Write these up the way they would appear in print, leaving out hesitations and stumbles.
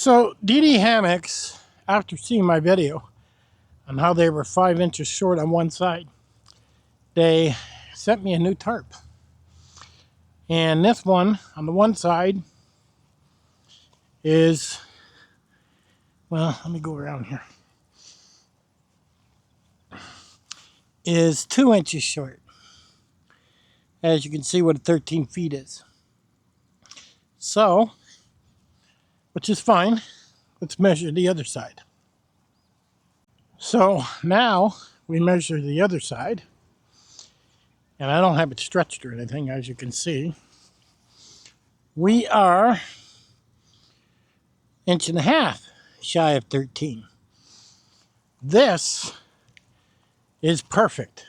So DD Hammocks, after seeing my video on how they were 5 inches short on one side, they sent me a new tarp. And this one on the one side is, well, let me go around here, is 2 inches short. As you can see what 13 feet is. So, which is fine. Let's measure the other side. So now we measure the other side. And I don't have it stretched or anything, as you can see. We are 1.5 inches shy of 13. This is perfect.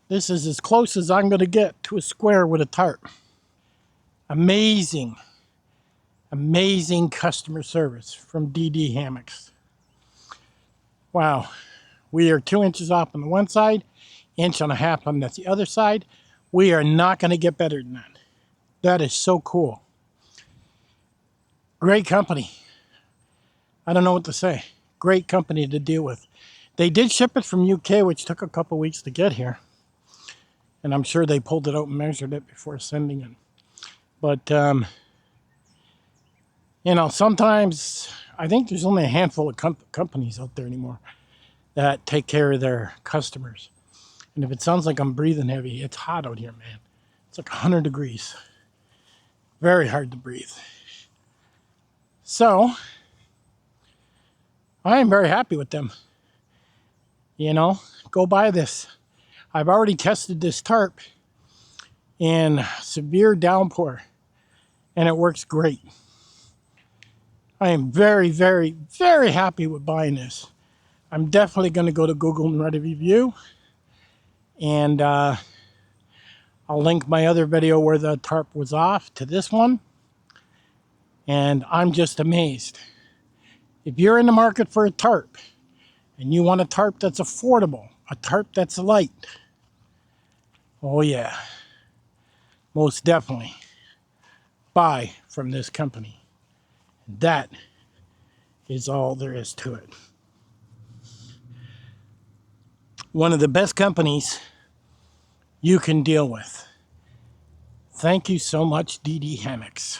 This is as close as I'm going to get to a square with a tarp. Amazing, amazing customer service from DD Hammocks. Wow, we are 2 inches off on the one side, 1.5 inches on the other side. We are not going to get better than that. That is so cool. Great company. I don't know what to say. Great company to deal with. They did ship it from UK, which took a couple weeks to get here. And I'm sure they pulled it out and measured it before sending it. But, you know, sometimes I think there's only a handful of companies out there anymore that take care of their customers. And if it sounds like I'm breathing heavy, it's hot out here, man. It's like 100 degrees. Very hard to breathe. So, I am very happy with them. You know, go buy this. I've already tested this tarp in severe downpour, and it works great. I am very, very, very happy with buying this. I'm definitely going to go to Google and write a review, and I'll link my other video where the tarp was off to this one, and I'm just amazed. If you're in the market for a tarp, and you want a tarp that's affordable, a tarp that's light, oh yeah, most definitely buy from this company. That is all there is to it. One of the best companies you can deal with. Thank you so much, DD Hammocks.